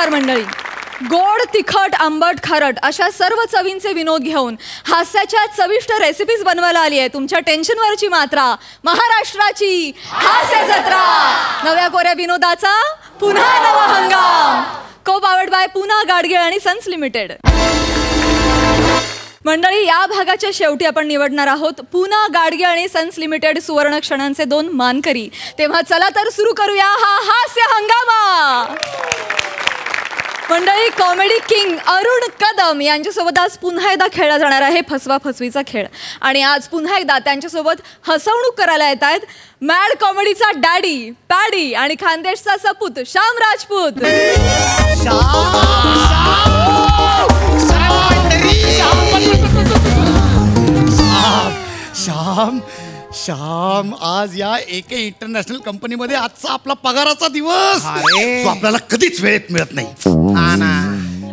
नमस्कार मंडळी. गोड तिखट आंबट खारट अशा सर्व चवींचे विनोद घेऊन हास्याच्या चविष्ट रेसिपीज बनवायला आली आहे तुमच्या टेन्शनवरची मात्रा महाराष्ट्राची हास्य जत्रा. नव्या कोऱ्या विनोदाचा पुन्हा नवा हंगाम. को पावर्ड बाय पुना गाडगीळ आणि सन्स लिमिटेड. मंडळी, या भागाच्या शेवटी आपण निवडणार आहोत पुना गाडगीळ आणि सन्स लिमिटेड सुवर्ण क्षणांचे 2 मानकरी. तेव्हा चला तर सुरू करूया हा हास्य हंगामा. मंडळी, कॉमेडी किंग अरुण कदम यांच्यासोबत आज पुन्हा एकदा खेळला जाणार आहे फसवा फसवीचा खेळ. आणि आज पुन्हा एकदा त्यांच्यासोबत हसवणूक करायला येत आहेत मॅड कॉमेडीचा डॅडी पॅडी आणि खानदेशचा सपूत श्याम राजपूत. श्याम, आज या एके इंटरनॅशनल कंपनीमध्ये आजचा आपला पगाराचा दिवस. तो आपल्याला कधीच वेळेत मिळत नाही. हा ना,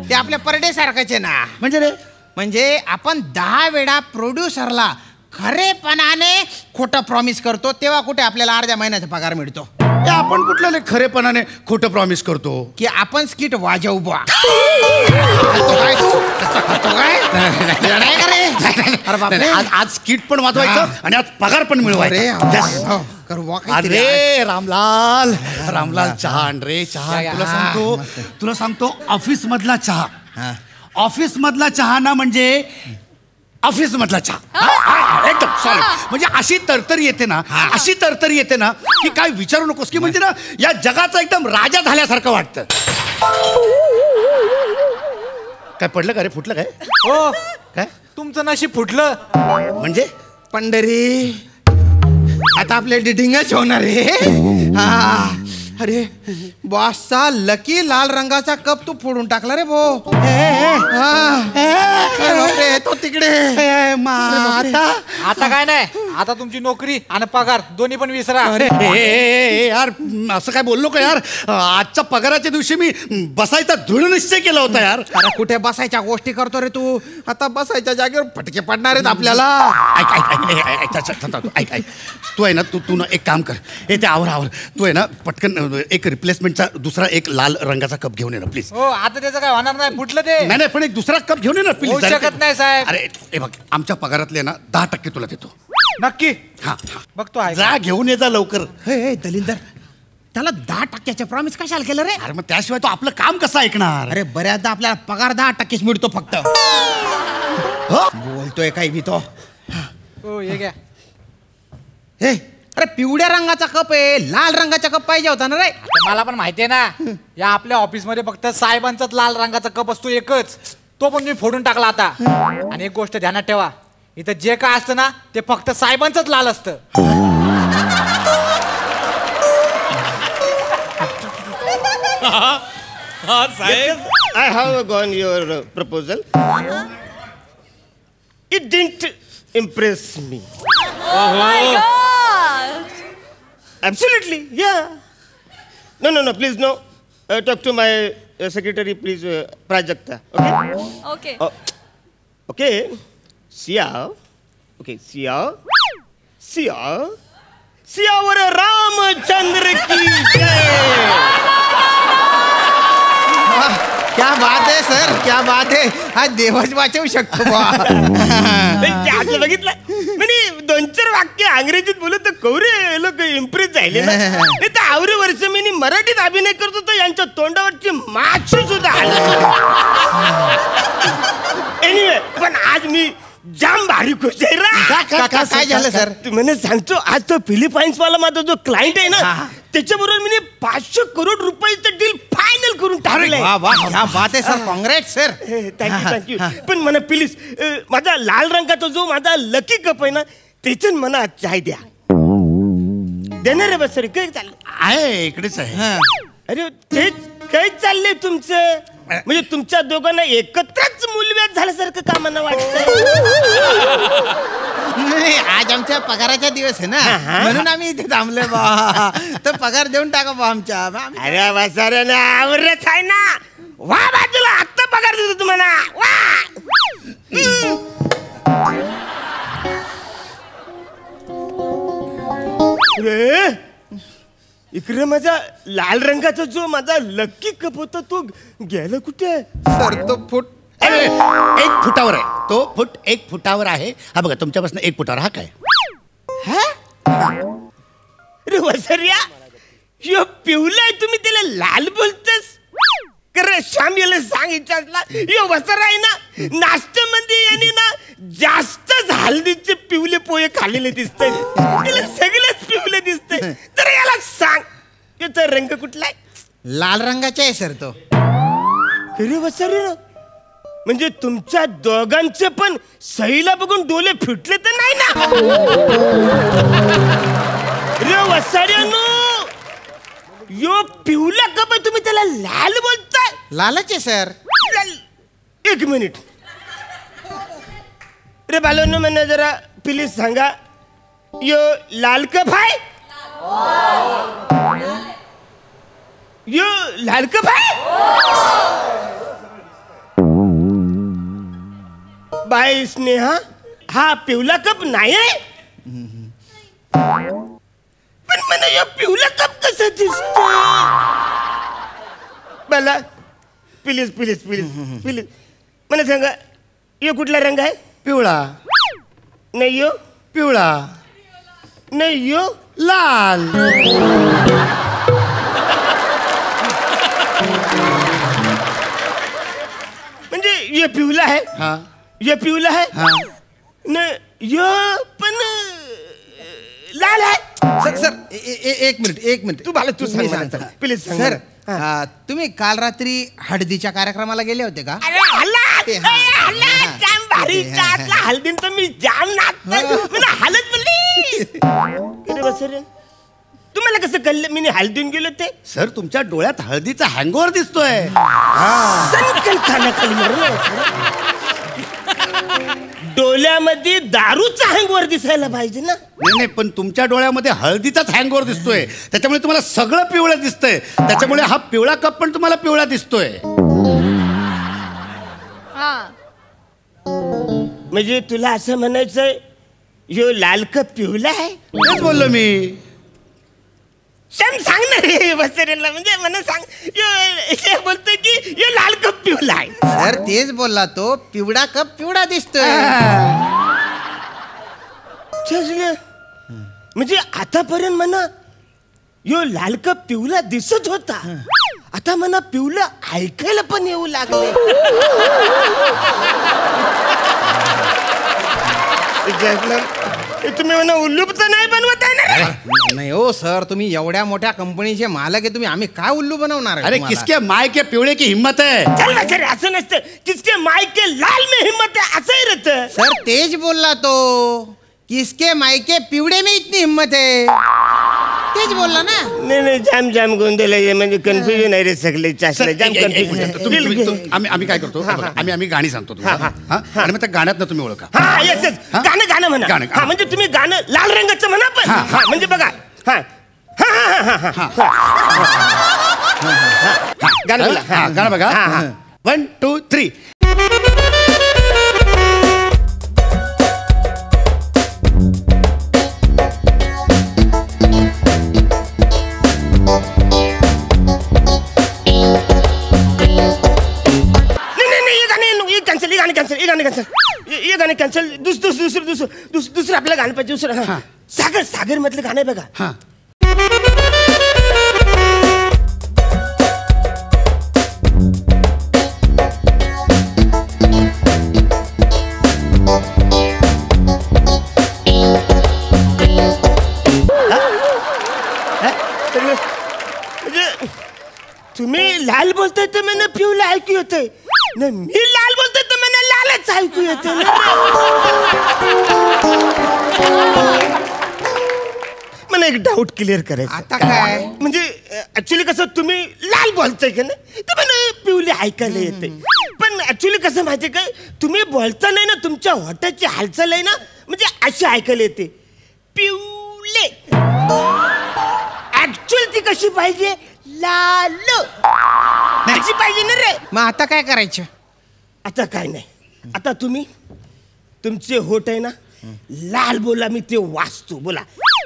ते आपल्या पर डे सारखाचे ना. म्हणजे आपण 10 वेळा प्रोड्युसरला खरेपणाने खोटं प्रॉमिस करतो, तेव्हा कुठे आपल्याला अर्ध्या महिन्याचा पगार मिळतो. आपण कुठल्या खरेपणाने खोटं प्रॉमिस करतो की आपण स्किट वाजवू बा. आज स्किट पण वाजवायचं आणि आज पगार पण मिळवायचा. अरे रामलाल, चहा आण रे. चहा तुला सांगतो ऑफिस मधला चहा. ऑफिस मधला चहा ना म्हणजे ऑफिस मधला चहा एकदम सॉलिड. म्हणजे अशी तरतरी येते ना की काय विचारू नकोस. की म्हणजे ना या जगाचा एकदम राजा झाल्यासारखं वाटतं. काय पडलं का रे? फुटलं काय? हो, काय तुमचं नशीब फुटलं. म्हणजे पंढरी आता आपल्या डिडिंगच होणार आहे. अरे बॉसचा लकी लाल रंगाचा कप तू फोडून टाकला रे भो. तो तिकडे. आता काय नाही, आता तुमची नोकरी आणि पगार दोन्ही पण विसरा. यार असं काय बोललो का यार? आजच्या पगाराच्या दिवशी मी बसायचा दृढ निश्चय केला होता यार. अरे कुठे बसायच्या गोष्टी करतो रे तू? आता बसायच्या जागेवर फटके पडणार आहेत आपल्याला. ऐक तू आहे ना, तू ना एक काम कर. ते आवर तू आहे ना पटकन एक रिप्लेसमेंटचा दुसरा एक लाल रंगाचा कप घेऊन ये ना प्लीज. हो, आता त्याचं काय होणार नाही, फुटलं ते. नाही पण एक दुसरा कप घेऊन ये ना प्लीज. होऊ शकत नाही साहेब. अरे हे बघ, आमच्या पगारातले ना 10% तुला देतो. नक्की? हा बघतो आहे. जा घेऊन ये जा लवकर. दलिंदर, त्याला 10% प्रॉमिस कशाला केलं रे? अरे मग त्याशिवाय तो आपलं काम कसं ऐकणार? अरे बऱ्याचदा आपल्याला पगार 10% मिळतो फक्त. बोलतोय काही भी तो. हो, हे घ्या. अरे पिवळ्या रंगाचा कप आहे, लाल रंगाचा कप पाहिजे होता ना रे. मला पण माहितीये ना, या आपल्या ऑफिस मध्ये फक्त साहेबांचाच लाल रंगाचा कप असतो एकच. तो पण मी फोडून टाकला आता. आणि एक गोष्ट ध्यानात ठेवा, इथं जे काय असतं ना ते फक्त साहेबांचंच लाल असतं. I have gone your proposal. It didn't impress me. Oh my God! Absolutely, yeah. No, please no. Talk to my secretary, please, Prajakta. Okay? Okay. Okay. Siya. Siyavar Ramchandra की जय. क्या बात आहे सर, क्या बात आहे. हा देवच वाचवू शकतो बा. बघितलं म्हणजे 2-4 वाक्य अंग्रेजीत बोलत तर कवरे लोक इम्प्रेस झाले ना. नाही तर आवरे वर्ष मी मराठीत अभिनय करतो तर यांच्या तोंडावरची माशी सुद्धा एनिवे. पण आज मी जाम भारी खुश आहे रा. काय झालं सर? तुम्हाला सांगतो, आज तो फिलिपाईन्स वाला माझा जो क्लायंट आहे ना त्याच्याबरोबर मी 500 करोड रुपयाचं डील फायनल करून टाकलंय. क्या बात आहे सर, कॉंग्रॅट सर. थँक्यू. पण मला प्लीज माझा लाल रंगाचा जो माझा लकी कप आहे ना त्याच्यात मला चाय द्या. देणार रे बस सर. काय चाललं आहे? इकडेच आहे. अरे तेच काय चाललंय तुमचं? म्हणजे तुमच्या दोघांना एकत्रच मूलव्याध झाल्यासारखं का मला वाटतं? आज आमच्या पगाराचा दिवस आहे ना, म्हणून आम्ही इथे थांबलोय बा. तर पगार देऊन टाका बा आमच्या. अरे बसाऱ्याला आवडत आहे ना. वा बाजूला आत्ता पगार देतो तुम्हाला. वा इकडे माझा लाल रंगाचा जो माझा लक्की कप होता तो गेला कुठे? सर तो फूट 1 फुटावर आहे तो. 1 फुटावर आहे. हा बघा तुमच्यापासून 1 फुटावर. हा काय? अरे वसर्या, यो पिवलाय तुम्ही त्याला लाल बोलतस? खरं श्याम याला सांगितलं यो वसरा आहे ना, नाश्त्यामध्ये याने ना जास्तच हळदीचे पिवले पोहे खाल्लेले दिसतंय. त्याला सगळंच पिवले दिसतंय. तर याला सांग याचा रंग कुठला आहे? लाल रंगाचा आहे सर तो. खरे वसर्या, म्हणजे तुमच्या दोघांचे पण सईला बघून डोले फुटले तर नाही ना? रे वसाड्यानो, यो पिवला कप आहे, तुम्ही त्याला लाल बोलताय? लालच आहे सर. 1 मिनिट रे बालोनो, मला जरा प्लीज सांगा, यो लाल कप आहे? यो लाल कप आहे? बाय स्नेहा, हा पिवला कप नाही आहे? पण मला या पिवला कप कसा दिसतो? मला प्लीज प्लीज प्लीज प्लीज मला सांगा, यो कुठला रंग आहे? पिवळा. नाही यो पिवळा. नाही यो लाल. म्हणजे ये पिवला आहे. हा ये पिवला आहे. हा. नाही यो पण लाल आहे. Sir sir 1 minute 1 minute. तू मला तू मी सांग सांगतो. प्लीज सांग सर मला. तुम्ही काल रात्री हळदीच्या कार्यक्रमाला गेले होते का? अरे हल्ला ते हा. हल्ला जाम भारी चाटला हल्दीन तर मी जाम नाचतोय. मला हलत म्हणली. अरे बस रे, तुम्हाला कसं कळलं मी हल्दीन गेलो ते? सर तुमच्या डोळ्यात हळदीचा हँगओव्हर दिसतोय. संकल खाना खाली मारून डोळ्यामध्ये दारूचा हँगवर दिसायला पाहिजे ना? नाही पण तुमच्या डोळ्यामध्ये हळदीचाच हँगओव्हर दिसतोय, त्याच्यामुळे तुम्हाला सगळं पिवळं दिसतंय. त्याच्यामुळे हा पिवळा कप पण तुम्हाला पिवळा दिसतोय. म्हणजे तुला असं म्हणायचंय यो लाल कप पिवला आहे? तेच बोललो मी. श्याम सांग ना रे बसरेला, म्हणजे मला सांग, यो बोलतोय की यो लाल कप पिवला आहे. सर तेच बोलला तो, पिवळा कप पिवळा दिसतोय. म्हणजे आतापर्यंत म्हणा यो लाल कप पिवला दिसत होता, आता म्हणा पिवलं ऐकायला पण येऊ लागले. तुम्ही म्हणा उल्लूप तर नाही बनवत आहे ना? नाही हो सर, तुम्ही एवढ्या मोठ्या कंपनीचे मालक आहे, तुम्ही आम्ही काय उल्लू बनवणार आहे अरे तुम्हाला? किसके माय के पिवळे की हिम्मत है. चल ना खरे, असं नसतं. किसके माय के लाल में हिम्मत है असंही रहतं. सर तेज बोलला तो, किसके मायके पिवड़े में इतनी हिम्मत है, तेज बोलला ना. नाही नाही, जाम जाम गोंधळ आहे, म्हणजे कन्फ्युजन आहे रे सगळे चासले, जाम कन्फ्युजन. आम्ही काय करतो, आम्ही गाणी सांगतो तुम्हाला, आणि मग त्या गाण्यात तुम्ही ओळखा. हा येस येस, गाणं गाणं म्हणा. गाणं. हा म्हणजे तुम्ही गाणं लाल रंगाचं म्हणा. पण हा म्हणजे बघा, हा गाणं बोला. हा गाणं बघा. 1 2 3. ये गाणे कॅन्सल. दुसरं आपलं गाणं पाहिजे. दुसरं सागर, सागर मधलं गाणं आहे बघा. म्हणजे तुम्ही लाल बोलताय तर मला पिवलं ऐकू येतंय, नाही मी लाल बोलतोय तर मला लालच ऐकू येते. मला एक डाऊट क्लिअर करायचा. आता काय? म्हणजे ऍक्च्युली कसं तुम्ही लाल बोलताय का नाही, तर मला पिवले ऐकायला येते. पण ऍक्च्युली कसं माहितीये काय, तुम्ही बोलता नाही ना, तुमच्या होटाची हालचाल आहे ना, म्हणजे अशी ऐकायला येते पिवले. ऍक्च्युअली ती कशी पाहिजे, लाल अशी पाहिजे ना रे. मग आता काय करायचं? आता काय नाही, आता तुम्ही तुमचे होट आहे ना लाल बोला, मी ते वाचतो. बोला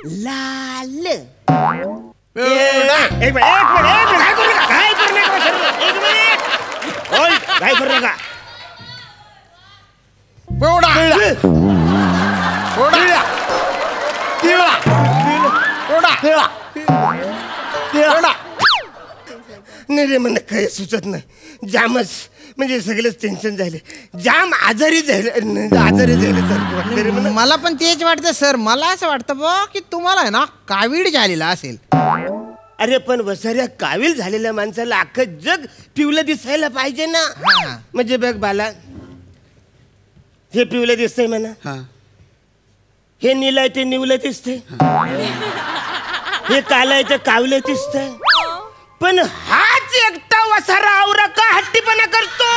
लाल. एक मिनिट काय करू नका सर, एक मिनिट. ओय, काय करू नका. नाही रे, मला काही सुचत नाही. जामच म्हणजे सगळंच टेन्शन झाले. जाम आजारी झाले सारखं वाटतं रे मला. मला पण तेच वाटतं सर. मला असं वाटतं बा की तुम्हाला आहे ना कावीड झालेला असेल. अरे पण वसाऱ्या कावील झालेल्या माणसाला अख्खं जग पिवलं दिसायला पाहिजे ना. म्हणजे बघ बाला, हे पिवलं दिसतंय म्हणा, हे निलय ते निवलं दिसतंय, हे कालय ते कावलं दिसतंय, पण हाच एकटा वसारा आवरा का हट्टीपणा करतो.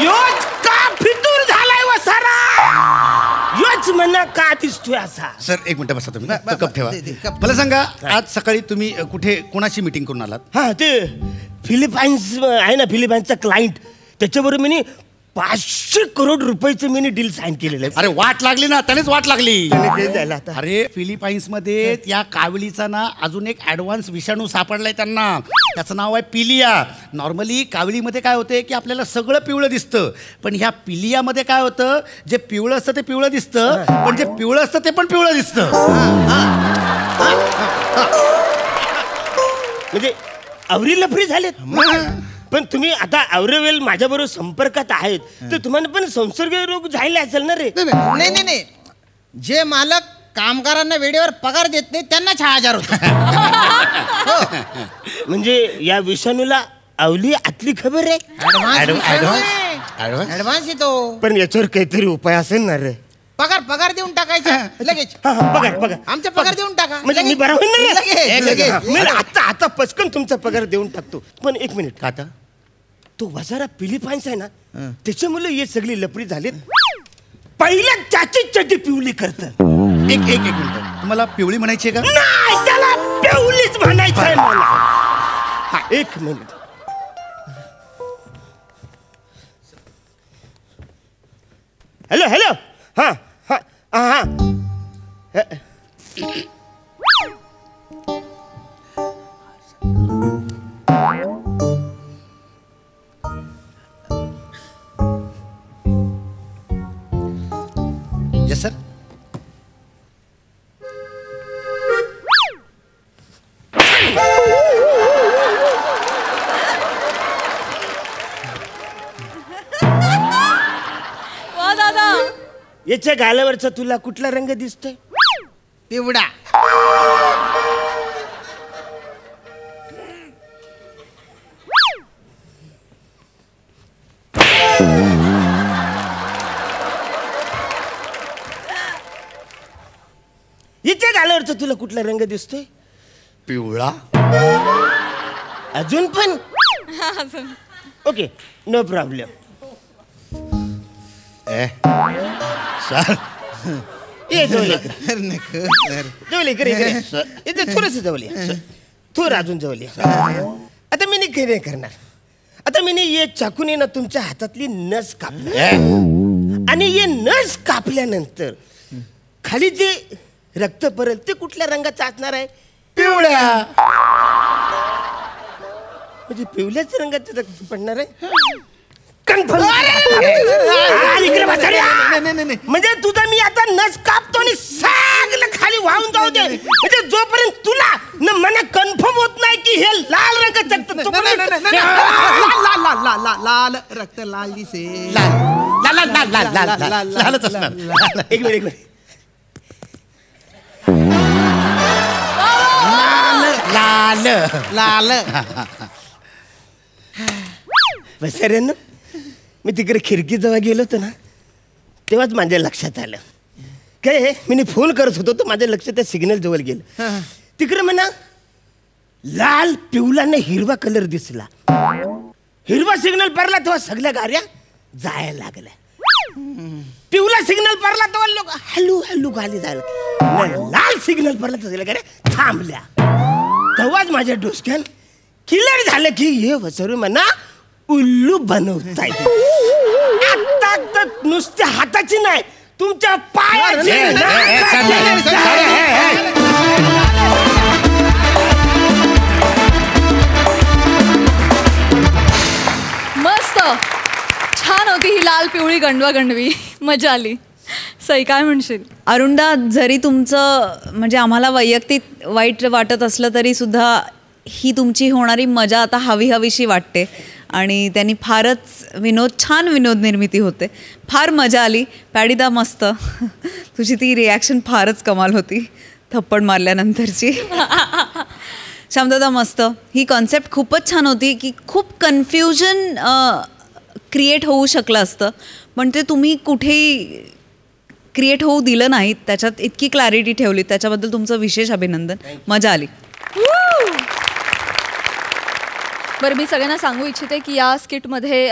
योच का फितूर झालाय वसारा, योच म्हणा का दिसतोय असा. सर एक मिनिट बसा तुम्ही, तो कप ठेवा. मला सांगा, आज सकाळी तुम्ही कुठे कोणाशी मीटिंग करून आलात? हा, ते फिलिपाईन्स आहे ना, फिलिपाईन्सचा क्लायंट, त्याच्याबरोबर मी 500 करोड रुपयाचं मी डील साईन केलेलं आहे. अरे वाट लागली ना, त्यानेच वाट लागली. ते झालं आता. अरे फिलिपाईन्स मध्ये त्या कावलीचा ना अजून एक ऍडव्हान्स विषाणू सापडलाय त्यांना. त्याचं नाव आहे पिलिया. नॉर्मली कावलीमध्ये काय होते की आपल्याला सगळं पिवळं दिसतं, पण ह्या पिलियामध्ये काय होतं, जे पिवळं असतं ते पिवळं दिसतं, पण जे पिवळं असतं ते पण पिवळं दिसतं. म्हणजे अवरी लफरी झालेत. पण तुम्ही आता अवरेवेल माझ्याबरोबर संपर्कात आहेत, तर तुम्हाला पण संसर्ग रोग झाले असेल ना रे. नाही, जे मालक कामगारांना वेळेवर पगार देत नाही त्यांना 6,000 होतो. म्हणजे या विषाणूला अवली आतली खबर आहे. ऍडव्हान्स येतो. पण याच्यावर काहीतरी उपाय असेल ना रे. पगार देऊन टाकायचा लगेच. पगार आमचा पगार देऊन टाका. म्हणजे मी बरा होईल ना रे. लगेच. मी आता पचकन तुमचा पगार देऊन टाकतो. पण एक मिनिट, आता तो वसारा फिलिपाईन्स आहे ना, त्याच्यामुळे हे सगळी लपडी झालीत. पहिल्या चाची चटी पिवली करत. एक मिनिट, तुम्हाला पिवळी म्हणायची का? नाही, त्याला पिवलीच म्हणायचं आहे मला. हा, एक मिनिट. हॅलो हा. Yes sir. वा दादा, याच्या गालावरचा तुला कुठला रंग दिसतोय? पिवडा. याच्या गालावरचा तुला कुठला रंग दिसतोय? पिवळा. अजून पण ओके, नो प्रॉब्लेम. सर ये जवळ इथे थोडस जवळ थोडं अजून जवळ. आता मी काही नाही करणार. आता मी ये चाकूने ना तुमच्या हातातली नस कापली, आणि ये नस कापल्यानंतर खाली जे रक्त पडेल ते कुठल्या रंगाचं असणार आहे? पिवळ्या. म्हणजे पिवल्याच रंगाचं रक्त पडणार आहे. म्हणजे तुझा मी आता नस कापतो आणि सगळं खाली वाहून जाऊ दे. म्हणजे जोपर्यंत तुला न मला कन्फर्म होत नाही की हे लाल रंगाचं लाल रक्त लाल दिसे. लालच असणार. एक मिनिट. लाल. बसऱ्यांना मी तिकडे खिडकीजवळ गेलो होतो ना, तेव्हाच माझ्या लक्षात आलं काय, मी फोन करत होतो तर माझ्या लक्षात त्या सिग्नल जवळ गेलं. तिकडे म्हणा लाल पिवळा ने हिरवा कलर दिसला. हिरवा सिग्नल पडला तेव्हा सगळ्या गाड्या जायला लागल्या. पिवळा सिग्नल पडला तेव्हा लोक हळू हळू गाडी जायला. लाल सिग्नल पडला तर सगळ्या गाड्या थांबल्या. तेव्हाच माझ्या डोसक्यात क्लिअर झालं की हे वसरू म्हणा उल्लू बनवताय. आता तर नुसत्या हाताची नाही, तुमच्या पायाची गणवी मजा आली. सई काय म्हणशील? अरुणदा, जरी तुमचं म्हणजे आम्हाला वैयक्तिक वाईट वाटत असलं तरी सुद्धा ही तुमची होणारी मजा आता हवीशी वाटते आणि त्यांनी फारच छान विनोद निर्मिती होते. फार मजा आली. पॅडीदा मस्त. तुझी ती रिॲक्शन फारच कमाल होती थप्पड मारल्यानंतरची. श्यामदादा मस्त. ही कॉन्सेप्ट खूपच छान होती की खूप कन्फ्युजन क्रिएट होऊ शकलं असतं पण ते तुम्ही कुठेही क्रिएट होऊ दिलं नाहीत. त्याच्यात इतकी क्लॅरिटी ठेवली, त्याच्याबद्दल तुमचं विशेष अभिनंदन. मजा आली. बरं, मी सगळ्यांना सांगू इच्छिते की या स्किटमध्ये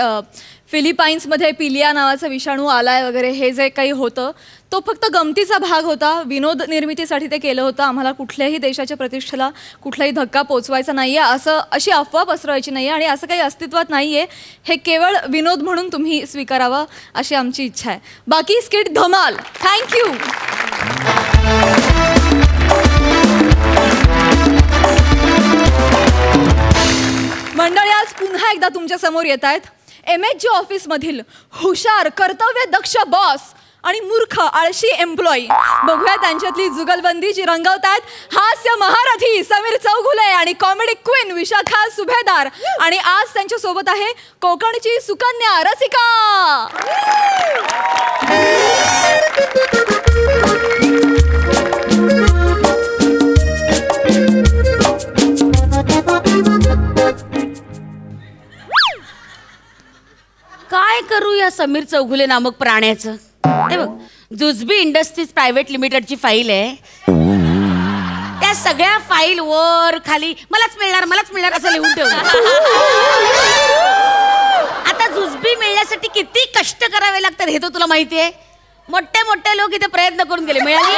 फिलिपाईन्समध्ये पिलिया नावाचा विषाणू आलाय वगैरे हे जे काही होतं तो फक्त गमतीचा भाग होता. विनोद निर्मितीसाठी ते केलं होतं. आम्हाला कुठल्याही देशाच्या प्रतिष्ठेला कुठलाही धक्का पोचवायचा नाही आहे, अशी अफवा पसरवायची नाही आहे आणि असं काही अस्तित्वात नाही आहे. हे केवळ विनोद म्हणून तुम्ही स्वीकारावं अशी आमची इच्छा आहे. बाकी स्किट धमाल. थँक्यू. मंडळी, आज पुन्हा एकदा तुमच्या समोर येत आहेत MHG ऑफिसमधील हुशार, कर्तव्य दक्ष बॉस आणि मूर्ख आळशी एम्प्लॉई. बघूया त्यांच्यातली जुगलबंदी जी रंगवतात हास्य महारथी समीर चौगुले आणि कॉमेडी क्वीन विशाखा सुभेदार. आणि आज त्यांच्या सोबत आहे कोकणची सुकन्या रसिका. काय करू या समीर चौगुले नामक प्राण्याचं? हे बघ, जुजबी इंडस्ट्रीज प्रायव्हेट लिमिटेडची फाईल आहे. त्या सगळ्या फाईल वर खाली मलाच मिळणार असं लिहून ठेवलं. आता जुजबी मिळण्यासाठी किती कष्ट करावे लागतात हे तर तुला माहिती आहे. मोठे मोठे लोक इथे प्रयत्न करून गेले, मिळाली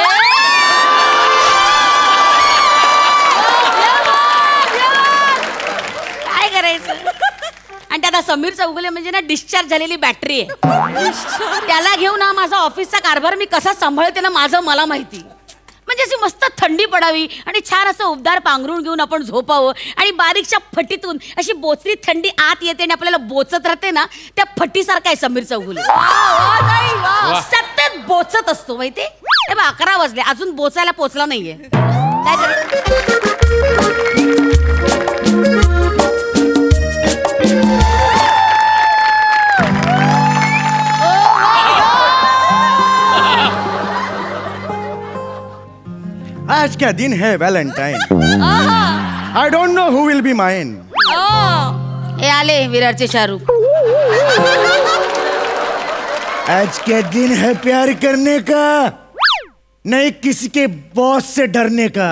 काय करायचं. आणि त्यात समीर चौगुले म्हणजे ना डिस्चार्ज झालेली बॅटरी आहे. त्याला घेऊन हा माझा ऑफिसचा कारभार मी कसा सांभाळते ना माझं मला माहिती. म्हणजे अशी मस्त थंडी पडावी आणि छान असं उबदार पांघरून घेऊन आपण झोपावं आणि बारीकच्या फटीतून अशी बोचरी थंडी आत येते आणि आपल्याला बोचत राहते ना, त्या फटीसारखा आहे समीर चौगुले. सतत बोचत असतो माहिती. हे बघ 11 वाजले अजून बोचायला पोचला नाहीये. काय आज क्या दिन है Valentine. I don't know who will be mine. हे आले विरारचे शाहरुख. आज क्या दिन है प्यार करने का, नहीं किसी के बॉस से डरने का.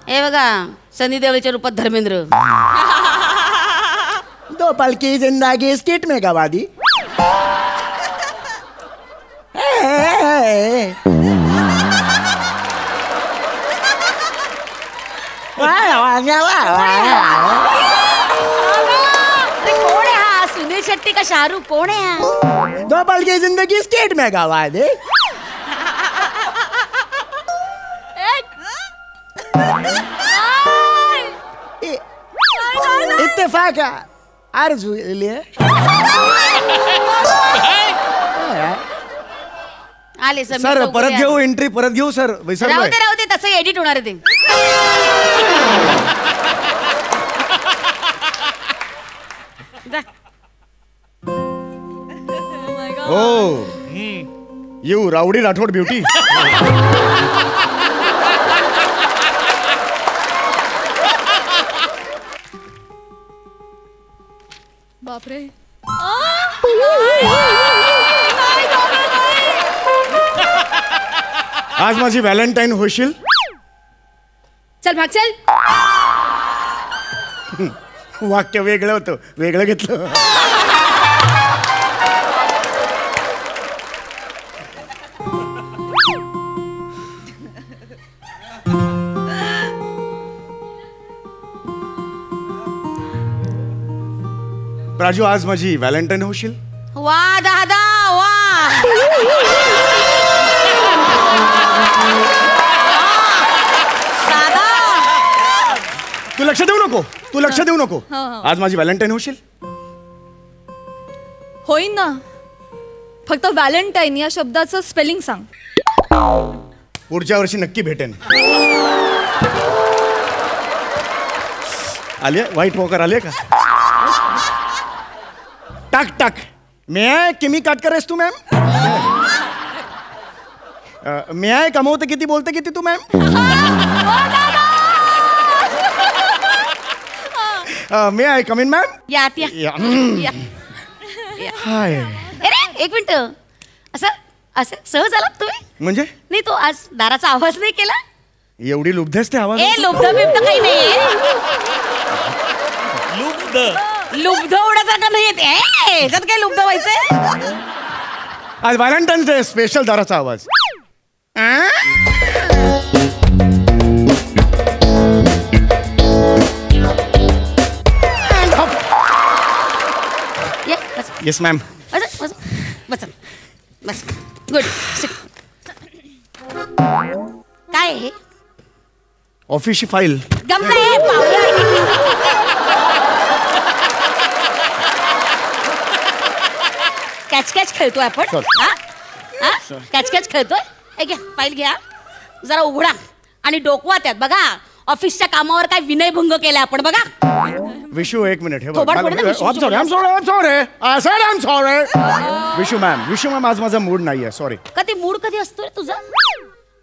हे बघा सनी देओलच्या रूपात धर्मेंद्र. 2 पल की जिंदगी स्किट में गवा दी. कोण आहे हा? सुनील शेट्टी का शाहरुख? कोण आहे हा? 2 पल की जिंदगी स्किट में गवा दे. इत्तेफाक आरजू लिए आले सर. परत घेऊ एंट्री, परत घेऊ सर. राहू दे तसं एडिट होणार आहे ते. ओ यू रावडी राठोड ब्युटी. बापरे. आज माझी व्हॅलेंटाईन होशील. चल भाग चल. वाक्य वेगळं होतं, वेगळं घेतलं. प्राजू, आज माझी व्हॅलेंटाईन होशील. वा दादा वा. तू लक्ष देऊ नको. आज माझी व्हॅलेंटाईन होशील. होईन ना. फक्त व्हॅलेंटाईन या शब्दाचं स्पेलिंग सांग. पुढच्या वर्षी नक्की भेटेन. आले व्हाईट वॉकर आले का? टाक टाक. मे आय किमी काटकर आहेस तू मॅम? मे आय कमवते किती बोलते किती तू ma'am? May I come in ma'am? या हाय. अरे एक मिनिट, असं असं सहज आलात तुम्ही? म्हणजे नाही, तो आज दाराचा आवाज नाही केला? एवढी लुब्धच ते आवाज? ए लुब्ध बिब्ध काही नाहीये. लुब्ध उडासारखं नाही येत. ह्याच्यात काय लुब्ध व्हायचंय? आज व्हॅलेंटाईन्स डे स्पेशल दाराचा आवाज. Yes ma'am. बस गुड. काय हे? ऑफिसची फाईल. गमत आहे पाहुणे. कॅच कॅच खेळतोय आपण. कॅच कॅच खेळतोय. हे घ्या फाईल घ्या, जरा उघडा आणि डोकवा त्यात. बघा ऑफिसच्या कामावर काय विनयभंग केलाय आपण. बघा विशू एक मिनिट. हे थोबाड पडलं ना, विशू, विशू मॅम आज माझा मूड नाहीये. सॉरी. कधी मूड कधी असतो रे तुझा?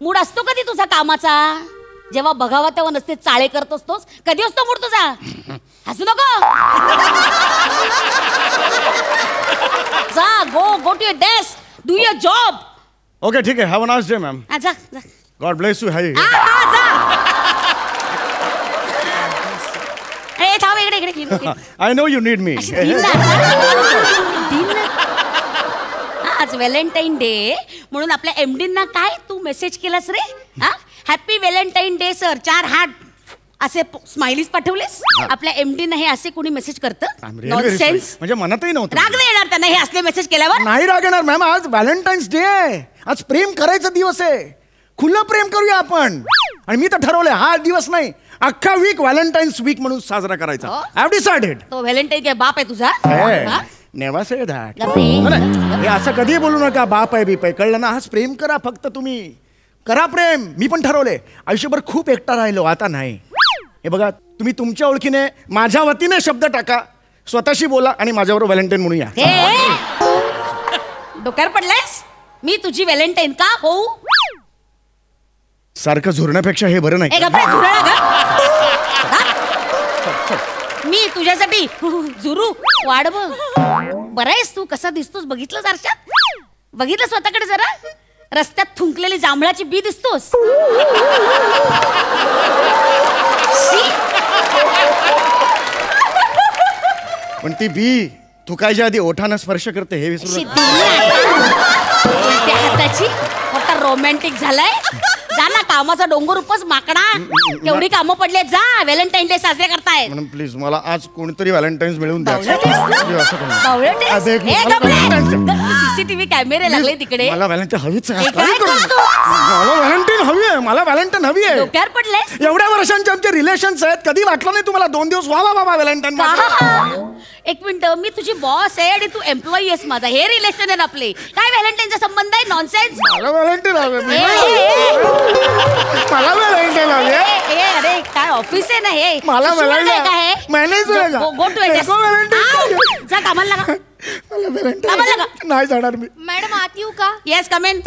मूड असतो कधी तुझा कामाचा? जेव्हा बघावा तेव्हा नसते चाळे करत असतोस. कधी असतो मूड तुझा? हसू नको. जा go to your desk, do your job. Okay ठीक आहे. Have a nice day ma'am. जा जा. God bless you. हाय. ए थांब, इकडे इकडे. I know you need me. आज व्हॅलेंटाईन डे म्हणून आपल्या एमडींना काय तू मेसेज केलास रे? Happy Valentine day sir. 4 heart असे स्माइलीज पाठवलेस. आपल्या एमडींना हे असे कोणी मेसेज करतं? नॉनसेन्स. म्हणजे मनातही नव्हतं. राग नाही येणार त्यांना हे असले मेसेज केल्यावर? नाही राग येणार मॅम. आज व्हॅलेंटाईन्स डे आहे. आज प्रेम करायचा दिवस आहे. खुलं प्रेम करूया आपण. आणि मी तर ठरवलंय हा दिवस नाही, अख्खा वीक व्हॅलेंटाईन्स वीक म्हणून साजरा करायचा. I have decided. तो व्हॅलेंटाईन काय बाप आहे तुझा? Never say that. हे असं कधी बोलू नका बाप आहे बीप आहे. कळलं ना? आज प्रेम करा फक्त. तुम्ही करा प्रेम. मी पण ठरवले आयुष्यभर खूप एकटा राहिलो, आता नाही. हे बघा, तुम्ही तुमच्या ओळखीने माझ्या वतीने शब्द टाका, स्वतःशी बोला आणि माझ्याबरोबर व्हॅलेंटाईन म्हणून या. डोक्यावर पडलायस? मी तुझी व्हॅलेंटाईन का होऊ? सारखं झुरण्यापेक्षा हे बरं नाही. मी तुझ्यासाठी झुरू वाढ बघ. बरं आहेस तू? कसा दिसतोस बघितलं आरशात? बघितलं स्वतःकडे जरा? रस्त्यात थुंकलेली जांभळाची बी दिसतोस. पण ती बी थुकायच्या आधी ओठानं स्पर्श करते हे विसरू नका. हाताची मोठा रोमॅन्टिक झालाय. जा ना, कामाचा डोंगर उपस माकडा. केवढी कामं पडले. जा, व्हॅलेंटाईन डे साजरे करताय. म्हणून प्लीज मला आज कोणीतरी व्हॅलेंटाईन्स मिळवून द्या. सीसीटीव्ही कॅमेरे लागले तिकडे. मला व्हॅलेंटाईन हवीच आहे. मला व्हॅलेंटाईन हवी आहे. मला व्हॅलेंटाईन हवी आहे. डोक्यावर पडले. एवढ्या वर्षांचे आमचे रिलेशन्स आहेत, कधी वाटलं नाही तुम्हाला 2 दिवस व्हावा बाबा व्हॅलेंटाईन? एक मिनिट, मी तुझी बॉस आहे आणि तू एम्प्लॉई आहेस माझा. हे रिलेशन आहे आपले. काय व्हॅलेंटाईनचा संबंध आहे? नॉनसेन्स. मला व्हॅलेंटाईन हवे. मला व्हॅलेंटाईन हवे. अरे काय ऑफिस आहे ना हे? मला व्हॅलेंटाईन मॅनेजर गो टू जा, कामाला लागा. मला व्हॅलेंटाईन नाही जाणार मी. मॅडम आत येऊ का? Yes, come in.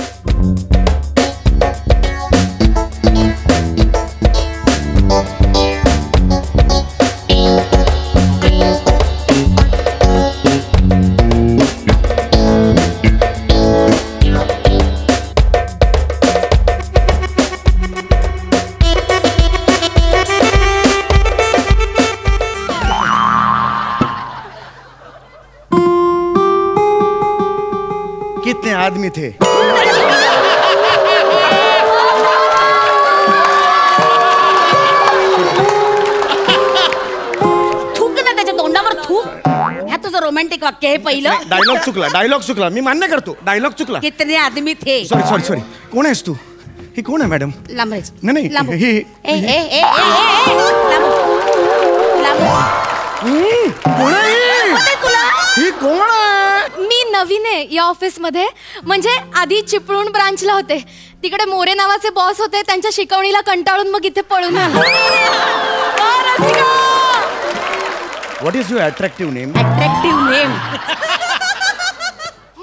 कितने आदमी थे? थूक ना त्याच्या तोंडावर, थूक. ह्या तुझं रोमॅन्टिक वाक्य आहे पहिलं. डायलॉग चुकला. मी मान्य करतो, डायलॉग चुकला. कितने आदमी थे. सॉरी. कोण आहेस तू? ही कोण आहे मॅडम? लांबरेच. नाही ही कोण आहे? तुला ही कोण आहे? मी नवीन आहे या ऑफिसमध्ये. म्हणजे आधी चिपळूण ब्रांचला होते, तिकडे मोरे नावाचे बॉस होते, त्यांच्या शिकवणीला कंटाळून मग इथे पळून आलो. What is your attractive name? Attractive name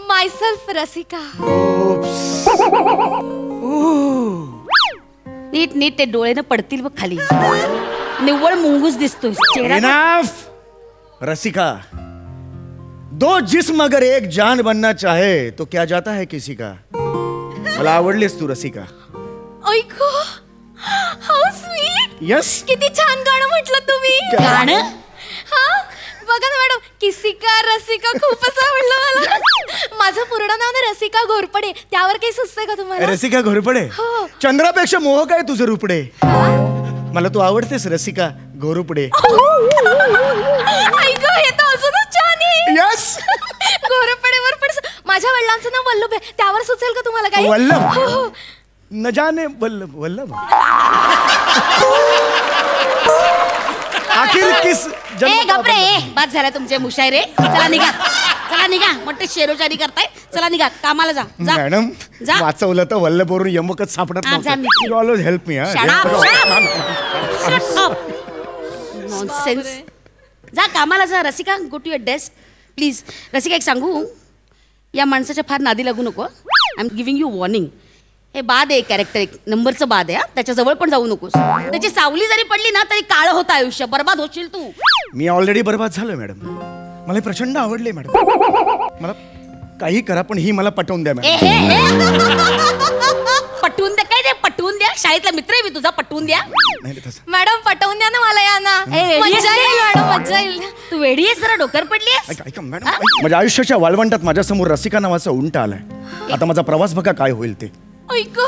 myself Rasika. नीट नीट ते डोळेनं पडतील बघ खाली. निव्वळ मुंगूस दिसतोय चेहरा. इनफ रसिका. दो जिस्म अगर एक जान बनना चाहे तो क्या जाता है किसी का. मला आवडलीस तू रसिका. ऐको, हाऊ स्वीट. यस. किती छान गाणं म्हटलं तुम्ही. गाणं? हा बघा ना मॅडम, किसी का रसिका खूपच आवडलं मला. माझं पूर्ण नाव ना रसिका घोरपडे. त्यावर काही सुचतंय का तुम्हाला? रसिका घोरपडे. हो. चंद्रापेक्षा मोह काय तुझं रुपडे. मला तू आवडतेस रसिका घोरपडे. ऐक, हे तर अजूनच छान आहे. यस. घोरपडेवर पण माझ्या वडिलांचं नाव वल्लभ आहे, त्यावर सुचेल का तुम्हाला काही? वल्लभ? हो, हो. न जाने वल्लभ. वल्लभ आखिर किस गप्रे, बाद झाला तुमचे मुशायरे. चला निघा, चला निघा. म्हटलं शेरोचारी करताय, चला निघा, कामाला जा. मॅडम जा. वाचवलं तर वल्लभवरून यमकच सापडत नव्हतं. You always help me. Nonsense. जा कामाला जा. Rasika, go to your desk please. Rasika, एक सांगू, या माणसाच्या फार नादी लागू नको. I am giving you warning. हे बाद आहे, कॅरेक्टर एक नंबरचं बाद आहे. त्याच्याजवळ पण जाऊ नकोस. त्याची सावली जरी पडली ना तरी काळ होतं आयुष्य, बर्बाद होशील तू. मी ऑलरेडी बर्बाद झालोय मॅडम. मला प्रचंड आवडले मॅडम. मला काही करा पण ही मला पटवून द्या मॅडम. पटवून द्या काय? पटवून द्या. शाळेतला मित्र आहे मी तुझा, पटवून द्या. मॅडम पटवून द्या ना मला. या ना, मज्जा येईल मॅडम, मज्जा येईल. तू वेडी आहेस, जरा डोक्यावर पडली. ऐका मॅडम, माझ्या आयुष्याच्या वाळवंटात माझ्यासमोर रसिका नावाचा उंट आलाय. आता माझा प्रवास बघा काय होईल ते. ऐक,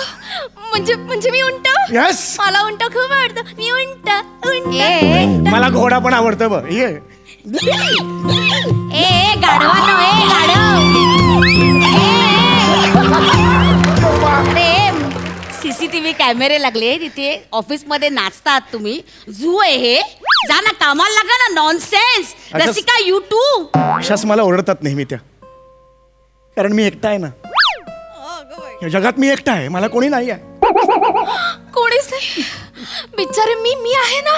म्हणजे मी उंट. यस. मला उंट खूप आवडतं. मी उंट. मला घोडा पण आवडतं बघ. ये सीसीटीव्ही कॅमेरे लागले तिथे. ऑफिस मध्ये नाचतात तुम्ही. झू आहे हे. जा ना कामाला लागा ना. नॉनसेन्स. Rasika, you too. अशाच मला ओरडतात नेहमी त्या, कारण मी एकटा आहे ना या जगात. मी एकटा आहे, मला कोणी नाही आहे. कोणीच नाही बिचारे. मी आहे ना.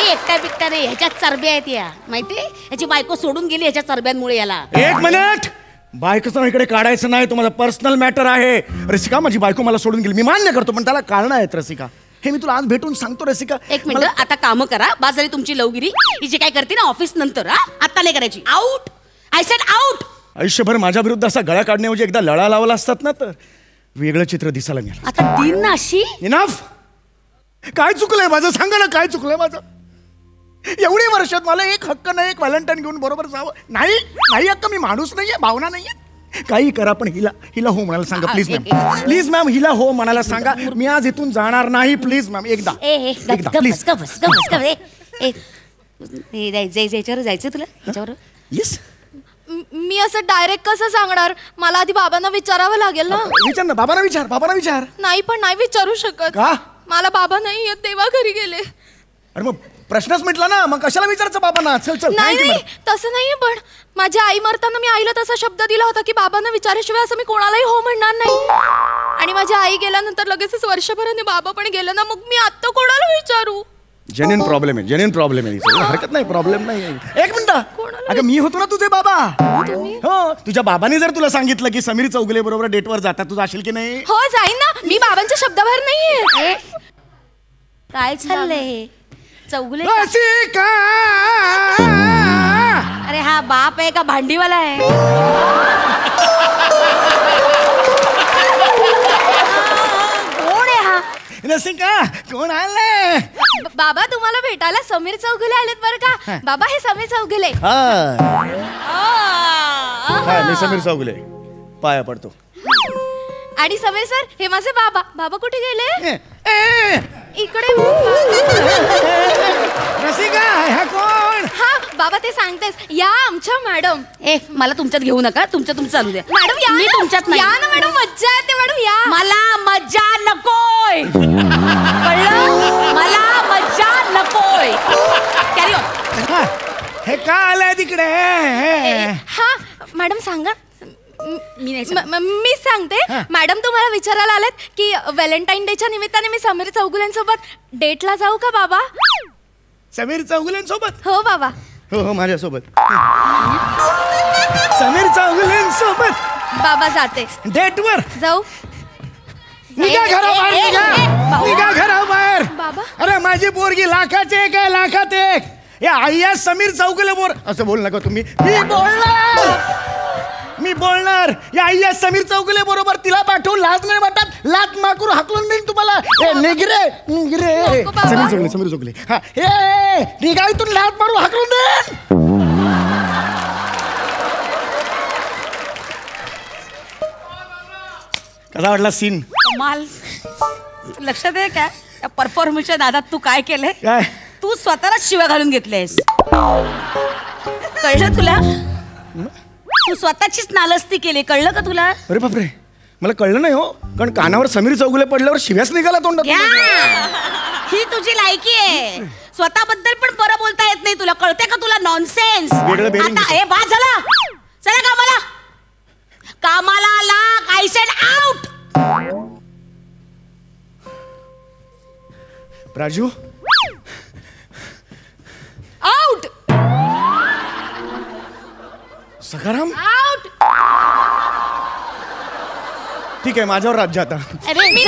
एकटा बिकटा रे. ह्याच्यात चरब्या आहेत या, माहितीये? ह्याची बायको सोडून गेली ह्याच्या चरब्यांमुळे याला. एक मिनिट. बायकोचं इकडे काढायचं नाही, तो माझा पर्सनल मॅटर आहे. रसिका, माझी बायको मला सोडून गेली, मी मान्य करतो, पण त्याला कारण आहेत रसिका. हे मी तुला आज भेटून सांगतो रसिका. एक मिनिट, आता काम करा. बास झाली तुमची लवगिरी. ही जे काय करते ना ऑफिस नंतर, आता नाही करायची. आउट. I said out. आयुष्यभर माझ्या विरुद्ध असा गळा काढण्याऐवजी एकदा लढा लावला असतात ना तर वेगळं चित्र दिसायला मिळालं. आता दिन ना अशी. इनफ. काय चुकलंय माझं? सांगा ना, काय चुकलंय माझं? एवढी वर्षात मला एक हक्क नाही, एक व्हॅलेंटाईन घेऊन बरोबर जावं. नाही नाही हक्क. मी माणूस नाहीये, भावना नाहीये. काही करा पण हिला हो म्हणायला सांगा प्लीज मॅम. प्लीज मॅम, हिला हो म्हणायला सांगा. मी आज इथून जाणार नाही प्लीज मॅम. एकदा प्लीज. याच्यावर जायचं तुला? याच्यावर येस. मी असं डायरेक्ट कसं सांगणार? मला आधी बाबांना विचारावं लागेल ना. विचार ना, बाबांना विचार. बाबांना विचार. नाही, पण नाही विचारू शकत. का? मला बाबा नाही येत, देवा घरी गेले. अरे मग प्रश्नच मिटला ना, मग कशाला विचारायचं बाबांना? चल चल. नाही, तसं नाहीये. पण माझ्या आई मरताना मी आईला तसा शब्द दिला होता की बाबांना विचाराशिवाय असं मी कोणालाही हो म्हणणार नाही. आणि माझी आई गेल्यानंतर लगेचच वर्षभराने बाबा पण गेलं ना, मग मी आता कोणाला विचारू? जेन्युइन प्रॉब्लेम आहे, जेन्युइन प्रॉब्लेम आहे. हरकत नाही, प्रॉब्लेम नाही. एक मिनिट. अगं मी होतो ना तुझे बाबा. हो, तुझ्या बाबांनी जर तुला सांगितलं की समीर चौगुले बरोबर डेटवर जातात, तू जाशील की नाही? हो, जाईन ना. मी बाबांच्या शब्दाबाहेर नाहीये. काय चाललंय? चौगुले रसिका. अरे हा बाप आहे का भांडीवाला आहे? कोण आहे हा? रसिका, कोण आलंय? बाबा, तुम्हाला भेटायला समीर चौगुले आलेत बरं का. बाबा, हे समीर चौगुले. मी समीर चौगुले, पाया पडतो. आणि समीर सर, हे माझे बाबा. बाबा कुठे गेले? इकडे. रसिका, हा कोण? हा बाबा, ते सांगतेस. या आमच्या मॅडम. मला तुमच्यात घेऊ नका. तुमचं चालू द्या. मॅडम या. मी तुमच्यात नाही. या ना मॅडम, मज्जा येते मॅडम. या. मला मज्जा नकोय. कळलं? मला मज्जा नकोय. Carry on. तिकडे. हा मॅडम सांगा. मी नाही मी सांगते. मॅडम तुम्हाला विचारायला आलेत की व्हॅलेंटाईन डेच्या निमित्ताने मी समीर चौगुलेंसोबत डेटला जाऊ का बाबा? समीर चौगुलेंसोबत? हो बाबा. हो माझ्यासोबत. समीर चौगुलेंसोबत बाबा जाते डेटवर. जाऊ. निघा घराबाहेर. निघा घराबाहेर. बाबा. अरे माझी पोरगी लाखात एक आहे, लाखात एक. या आय्या समीर चौगुले बोर असं बोल नका तुम्ही. मी बोलणार या आय्या समीर चौगुले बरोबर तिला पाठवून लाज नाही वाटत. लात माकूर हाकलून देईन तुम्हाला. निघरे समीर चौगुले. हा ए निघा इथून. लात मारू हाकलून देईन. कसा वाटला सीन? कमाल. लक्षात आहे काय त्या परफॉर्मन्सच्या दादात तू काय केलंय? काय? तू स्वतःला शिव्या घालून घेतलेस. कळलं तुला? तू स्वतःचीच नालस्ती केली. कळलं का तुला? अरे बापरे मला कळलं नाही हो. कारण कानावर समीर चौगुले पडल्यावर शिव्याच निघाला तोंडात. ही तुझी लायकी आहे. स्वतःबद्दल पण बरं बोलता येत नाही तुला. कळते का तुला? नॉनसेन्स. आता हे बस झालं. चला कामाला. कामाला लाग. I said out. Raju out. Sakharam out. ठीक आहे माझ्यावर राज्य आता. अरे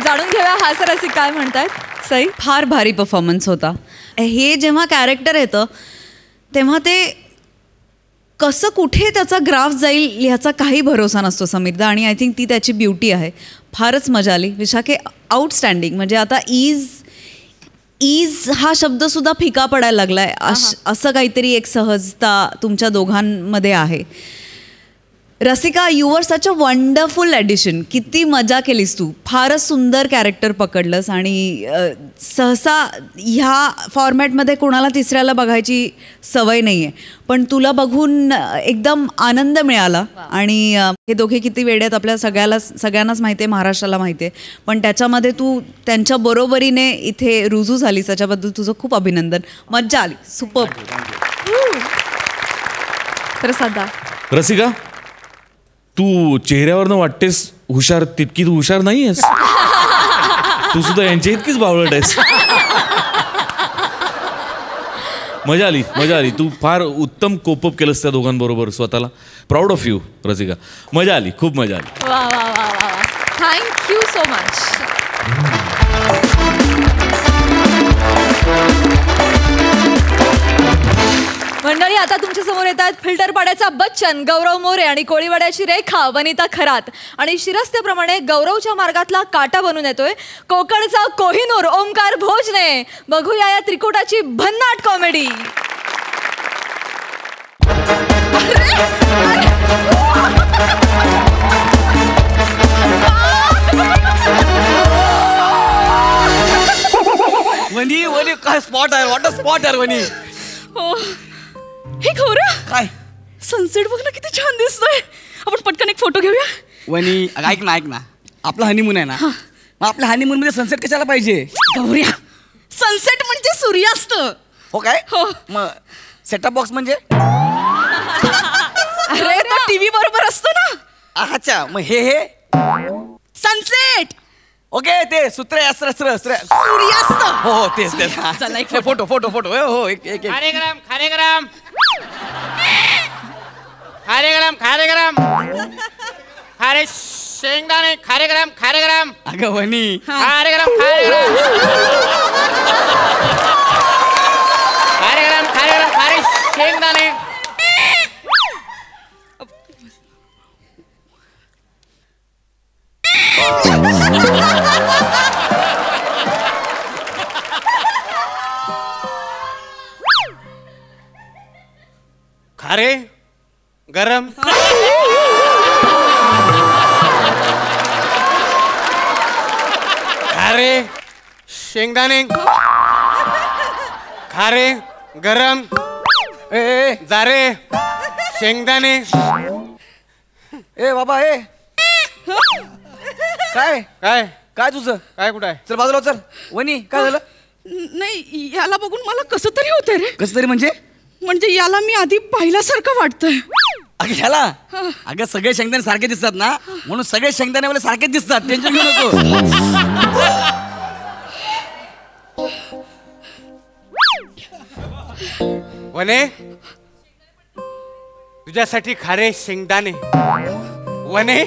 जाणून घेऊया हास्यरसिक काय म्हणतात. सई फार भारी परफॉर्मन्स होता. हे जेव्हा कॅरेक्टर येतं तेव्हा ते कसं कुठे त्याचा ग्राफ जाईल ह्याचा काही भरोसा नसतो समीरदा. आणि आय थिंक ती त्याची ब्युटी आहे. फारच मजा आली. विशाखे आउटस्टँडिंग. म्हणजे आता ईज हा शब्दसुद्धा फिका पडायला लागला आहे. असं काहीतरी एक सहजता तुमच्या दोघांमध्ये आहे. Rasika you were such a wonderful addition. किती मजा केलीस तू. फारच सुंदर कॅरेक्टर पकडलंस. आणि सहसा ह्या फॉर्मॅटमध्ये कोणाला तिसऱ्याला बघायची सवय नाही आहे. पण तुला बघून एकदम आनंद मिळाला. आणि हे दोघे किती वेडे आहेत आपल्या सगळ्यांनाच माहिती आहे. महाराष्ट्राला माहिती आहे. पण त्याच्यामध्ये तू त्यांच्या बरोबरीने इथे रुजू झालीस. त्याच्याबद्दल तुझं खूप अभिनंदन. मज्जा आली. सुपर. प्रसादा. रसिका तू चेहऱ्यावरनं वाटतेस हुशार. तितकी तू हुशार नाही आहेस. तू सुद्धा यांच्या इतकीच बावळट आहेस. मजा आली. तू फार उत्तम कोपअप केलंस त्या दोघांबरोबर स्वतःला. Proud of you Rasika. मजा आली. खूप मजा आली. वा वा वा वा वा. Thank you so much. मंडळी आता तुमच्या समोर येतात फिल्टर पाड्याचा बच्चन गौरव मोरे आणि कोळीवाड्याची रेखा वनिता खरात. आणि शिरस्तेप्रमाणे गौरवच्या मार्गातला काटा बनून येतोय कोकणचा कोहिनूर ओमकार भोजने. बघूया या त्रिकुटाची भन्नाट कॉमेडी. वनी वनी काय स्पॉट आहे. वॉटर स्पॉट आहे वनी. हे गौरव काय सनसेट बघ ना किती छान दिसतोय. आपण पटकन एक फोटो घेऊया. वनी ऐक ना आपला हनीमून आहे ना. मग आपल्या हनीमून मध्ये सनसेट कशाला पाहिजे? गौऱ्या सनसेट म्हणजे सूर्यास्त. हो काय? मग सेटअप बॉक्स म्हणजे? अरे तो टीव्ही बरोबर असतो ना. अच्छा मग हे सनसेट. ओके ते सूर्यास्त. हो तेच चला एक फोटो हो एक खारेग्राम खारे शेंगदाणे खारेग्राम अगं वनी खारेग्राम खारे शेंगदाणे. खारे गरम खारे शेंगदाणे खारे गरम जारे शेंगदाणे. ए बाबा काय काय काय तुझं काय कुठं आहे? चल बाजूला चल. वनी काय झालं? नाही याला बघून मला कसं तरी होतंय रे. कसं तरी म्हणजे याला मी आधी पाहिल्यासारखं वाटतंय. अगं ह्याला अगं सगळे शेंगदाणे सारखे दिसतात ना म्हणून सगळे शेंगदाणे मला सारखेच दिसतात. टेन्शन घेऊ नको. वने तुझ्यासाठी खारे शेंगदाणे. वने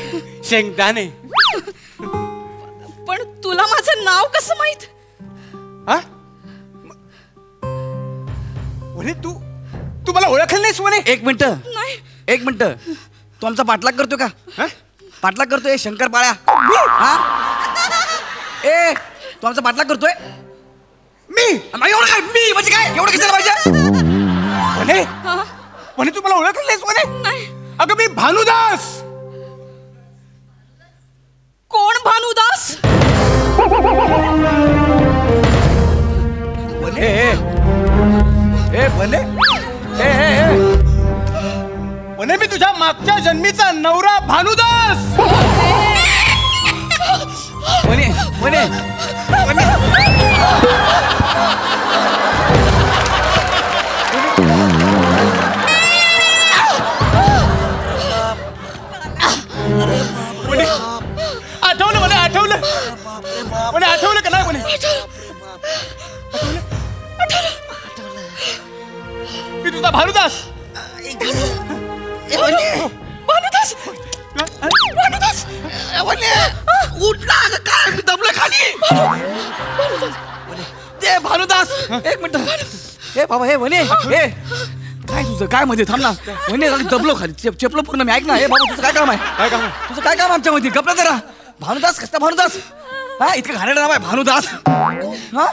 शेंगदाणे. पण तुला माझं नाव कसं माहित? हा वने तू तू मला ओळखलं नाहीस वने? एक मिनिट नाही. एक मिनिट तू आमचा पाठलाग करतो का? पाठलाग करतोय शंकर पाळ्या. ए तू आमचा पाठलाग करतोय? मी एवढं काय मी म्हणजे काय एवढं कशाला पाहिजे? वने वने तू मला ओळखलं नाहीस वने? नाही. अगं मी भानुदास. कोण भानुदास? ए ए बने ए ए वने मी तुझ्या मागच्या जन्मीचा नवरा भानुदास. वने वने वने आठवलं मला आठवलं म्हणे आठवलं का नाही म्हणे मी तुझा भानुदास. भानुदास. भानुदास. उठला काय मी दबलं खाली. ते भानुदास एक मिनिट. हे बाबा हे वने हे काय तुझं काय मध्ये थांब ना. वने दबलो खाली चेपलो पूर्ण. मी ऐक ना. हे बाबा तुझं काय काम आहे? काय काम आहे? तुझं काय काम आमच्या मध्ये? गपला जरा. भानुदास कसला भानुदास? हा इतकं घाणेरडं नाव आहे भानुदास. हा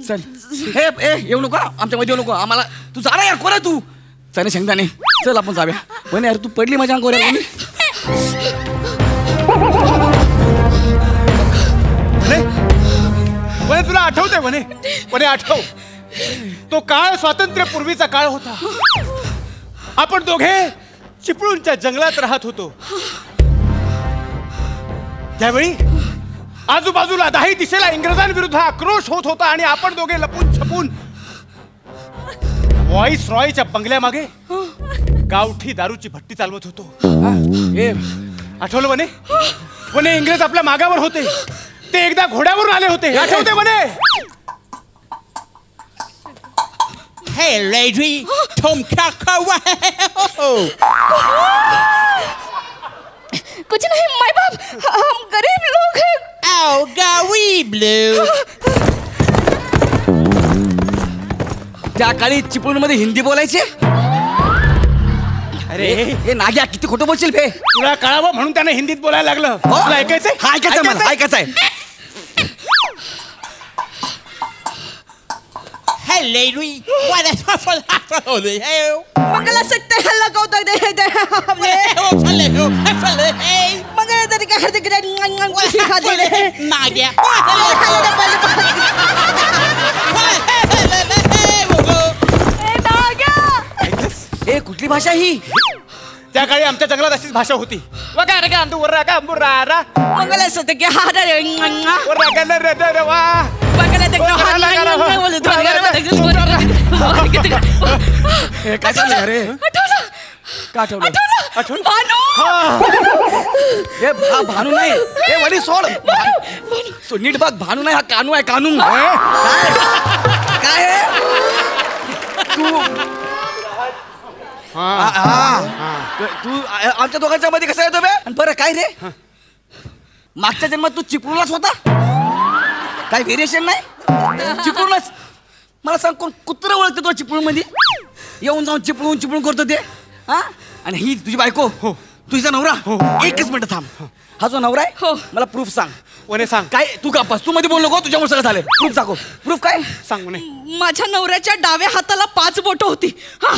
चल हे ए येऊ नको आमच्या मध्ये येऊ नको आम्हाला. तू जा ना यार. कोण आहे तू? चल शेंगदाणे चल आपण जाऊया. वने यार तू पडली माझ्या अंगावर यार. वने तुला आठवतंय वने? वने आठव तो काळ स्वातंत्र्यपूर्वीचा काळ होता. आपण दोघे चिपळूणच्या जंगलात राहत होतो. त्यावेळी आजूबाजूला 10 दिशेला इंग्रजांविरुद्ध आक्रोश होत होता आणि आपण दोघे लपून छपून व्हॉइस रॉयच्या बंगल्यामागे गावठी दारूची भट्टी चालवत होतो. आठवलं वने? वने इंग्रज आपल्या मागावर होते. ते एकदा घोड्यावरून आले होते. आठवते वने? Hey lady, तुम क्या कर रहे हो? कुछ नहीं माय बाप, हम गरीब लोग हैं. Oh, गरीब लोग. त्या काळी चिपळूण मध्ये हिंदी बोलायचे. अरे हे नाग्या किती खोटं बोलशील बे. तुला कळावं म्हणून त्याने हिंदीत बोलायला लागलं. तुला ऐकायचंय? हा ऐकायचंय मला ऐकायचंय. Hey lady, what is happening? Hey. Mangala सकते हैं लगाओ तो दे दे हमने. मंगला तरी का हद गिरा कुछ खा दे रे. नागिया. ए कुठली भाषा ही? त्या काळी आमच्या जंगलात अशीच भाषा होती. वगारे का अंदू वर्रा का अंबुरारा मंगला सकते के हाथ रे. वर्रा का नर रे वा. मंगला तक नो हाथ लगा बोल दो. ए काय चाललंय अरे? आठवलं. का आठवलं? आठवलं? भानू. ए भानू नाही. ए वडी सोड. सो नीट बघ भानू नाही हा कानू आहे कानू. काय तू तू आमच्या दोघांच्या मध्ये कसा येतो बे? आणि बरं काय रे मागच्या जन्मात तू चिपळूणलाच होता? काय व्हेरिएशन नाही? चिपळूणलाच. मला सांग कोण कुत्र ओळखते तुला चिपळूण मध्ये? येऊन जाऊन चिपळूण चिपळूण करतो ते. हा आणि ही तुझी बायको तुझा नवरा. एकच मिनिट थांब. हा जो नवरा आहे मला प्रूफ सांग. वने सांग. काय तू का तू मध्ये बोल नको. तुझ्यामुळे सगळं झालं. प्रूफ दाखव. प्रूफ काय सांग वने. माझ्या नवऱ्याच्या डाव्या हाताला 5 बोटं होती. हा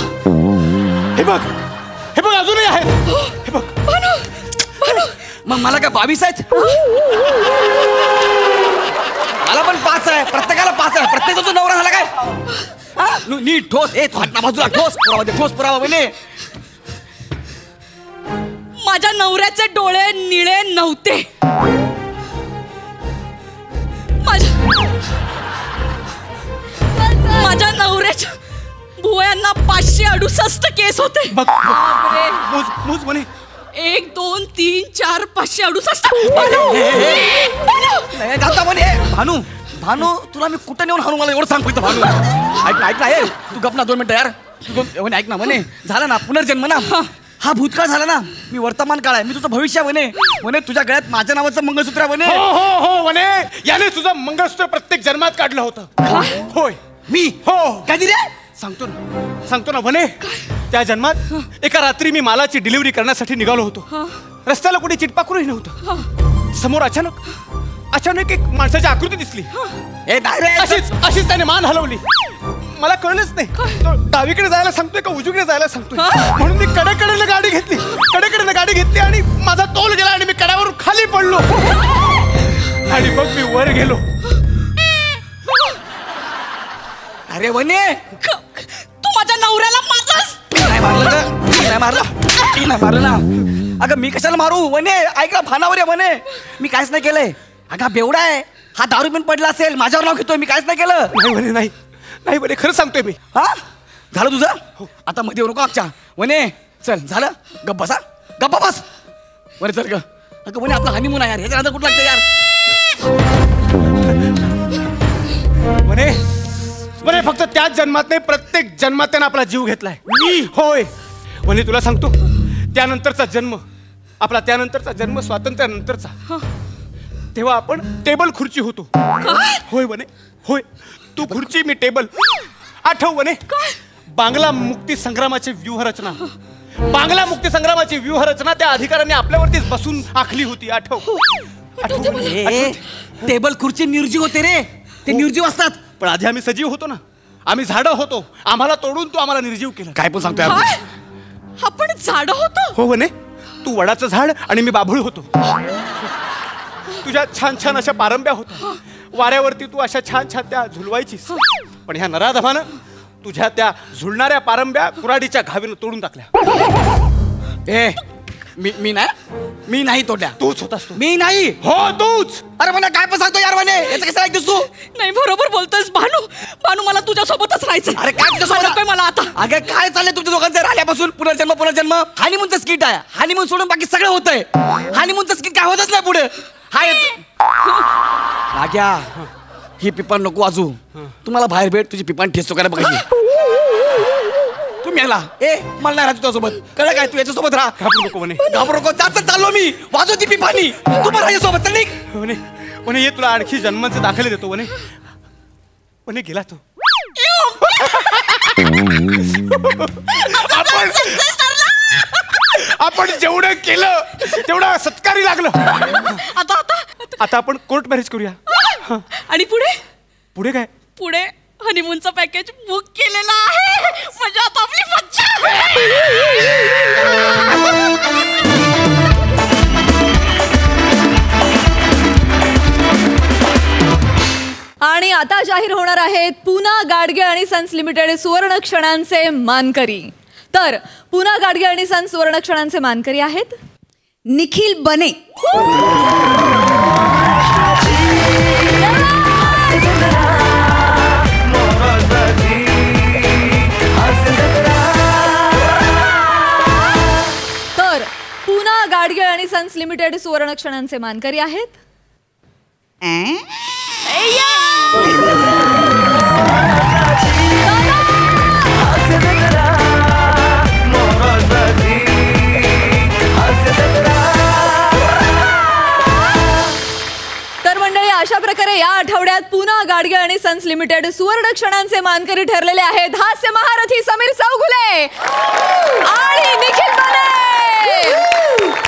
हे बघ अजूनही आहे. हे बघ. मग मला काय 22 आहेत? मला पण 5 आहे. प्रत्येकाला 5 आहे. प्रत्येकाचा नवरा झाला काय? नीट ठोस. ए तू हात ना बाजूला ठोस पुरावा दे. ठोस पुरावा म्हणे. माझ्या नवऱ्याचे डोळे निळे नव्हते. माझ्या नवऱ्याच्या भुवयांना 568 केस होते. मूज म्हणे 1 2 3 4 568. भानू भानू तुला मी कुठं नेऊन हाणू मला एवढं सांग फक्त. भानू ऐक ना तू गप ना 2 मिनिटं यार. तू ऐक ना म्हणे झालं ना पुनर्जन्म ना. हा भूतकाळ झाला ना. मी वर्तमान काळ आहे. मी तुझं भविष्य म्हणे तुझ्या गळ्यात माझ्या नावाचं मंगळसूत्र आहे म्हणे. हो म्हणे याने तुझं मंगळसूत्र प्रत्येक जन्मात काढलं होतं. होय मी हो कधी रे सांगतो ना म्हणे. त्या जन्मात एका रात्री मी मालाची डिलिव्हरी करण्यासाठी निघालो होतो. रस्त्याला कुठे चिटपाखरूही नव्हतं. समोर अचानक एक माणसाची आकृती दिसली. अशीच त्याने मान हलवली. मला कळलंच नाही तो डावीकडे जायला सांगतोय का उजवीकडे जायला सांगतोय. म्हणून मी कडेकडेनं गाडी घेतली आणि माझा तोल गेला आणि मी कड्यावरून खाली पडलो. आणि मग मी वर गेलो. अरे वने तू माझ्या नवऱ्याला मारलास. नाही मारलं ना. अगं मी कशाला मारू वने. ऐक ना भानावर आहे वने. मी काहीच नाही केलंय. अगं बेवडा आहे हा. दारू पिऊन पडला असेल माझ्यावर नाव घेतोय. मी काहीच नाही केलं. नाही वने खरं सांगतोय मी. हा झालं तुझं. आता मध्ये येऊ नको आमच्या. वने चल झालं. गप्प बस वने चल ग. अगं वने आपला हनीमून आहे यार. ह्याच्यानंतर कुठं लागतं यार. म्हणे फक्त त्याच जन्मात नाही प्रत्येक जन्मात त्यानं आपला जीव घेतलाय. मी होय म्हणे तुला सांगतो त्यानंतरचा जन्म स्वातंत्र्यानंतरचा. तेव्हा आपण टेबल खुर्ची होतो. होय म्हणे होय. तू खुर्ची मी टेबल. आठव म्हणे बांगला मुक्ती संग्रामाची व्यूहरचना त्या अधिकाऱ्यांनी आपल्यावरतीच बसून आखली होती. आठव. टेबल खुर्ची निर्जीव होते रे. ते निर्जीव असतात. पण आधी आम्ही सजीव होतो ना. आम्ही झाडं होतो. आम्हाला तोडून तू आम्हाला निर्जीव केलं. काय पण सांगतोय आपण झाडं होतो. हो म्हणे तू वडाचं झाड आणि मी बाभूळ होतो. तुझ्या छान अशा पारंब्या होत्या. वाऱ्यावरती तू अशा छान त्या झुलवायचीस. पण ह्या नराधमानं तुझ्या त्या झुलणाऱ्या पारंब्या कुऱ्हाडीच्या घावीनं तोडून टाकल्या. मी नाही तोडल्या. तूच होतास. मी नाही. हो तूच. अरे मला काय पण सांगतो यार म्हणे. याचं कसं ऐकतोस तू. नाही बरोबर बोलतोस भानू मला तुझ्यासोबतच राहायचं. अरे काय तुझ्यासोबत मला आता. अगं काय चाललंय तुमच्या दोघांचं राहिल्यापासून. पुनर्जन्म हानिमूनचं स्किट आहे. हानिमून सोडून बाकी सगळं होतंय. हानिमूनचं स्किट काय होतच नाही पुढे. राग्या ही पिपान नको वाजू. तुम्हाला बाहेर भेट तुझी पिपान ठेस करायला बघायची. तुम्ही याला मला नाही राहतो तुझ्यासोबत. कळलं काय. तू याच्यासोबत राहा. घाबरू नको. चाललो मी. वाजव ती पिपानी. तू पण राहायसोबत चल. म्हणे ये तुला आणखी जन्मांचे दाखले देतो. म्हणे गेला तो. आपण जेवढं केलं तेवढं सत्कारी लागलं. आता आपण कोर्ट मॅरेज करूया. आणि पुढे काय. पुढे हनीमूनचं पॅकेज बुक केलेलं आहे. म्हणजे आता आपली मज्जा. आणि आता जाहीर होणार आहेत पूना गाडगे आणि सन्स लिमिटेड सुवर्ण क्षणांचे मानकरी. तर पूना गाडगे आणि सन्स सुवर्ण क्षणांचे मानकरी आहेत निखिल बने, तर पूना गाडगे आणि सन्स लिमिटेड सुवर्ण क्षणांचे मानकरी आहेत तर मंडळी, अशा प्रकारे या आठवड्यात पूना गाडगे आणि सन्स लिमिटेड सुवर्ण क्षणांचे मानकरी ठरलेले आहेत हास्य महारथी समीर चौगुले आणि निखिल बने.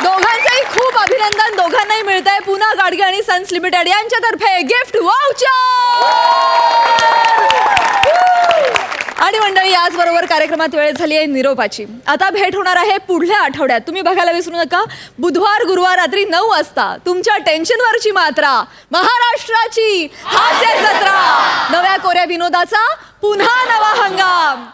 दोघांचेही खूप अभिनंदन. दोघांनाही मिळत आहे पूना गाडगे आणि सन्स लिमिटेड यांच्यातर्फे गिफ्ट वाउचर. आणि मंडळी, याचबरोबर कार्यक्रमात वेळ झाली आहे निरोपाची. आता भेट होणार आहे पुढल्या आठवड्यात. तुम्ही बघायला विसरू नका. बुधवार गुरुवार रात्री 9 वाजता तुमच्या टेन्शनवरची मात्रा, महाराष्ट्राची हास्य जत्रा, नव्या कोऱ्या विनोदाचा पुन्हा नवा हंगाम.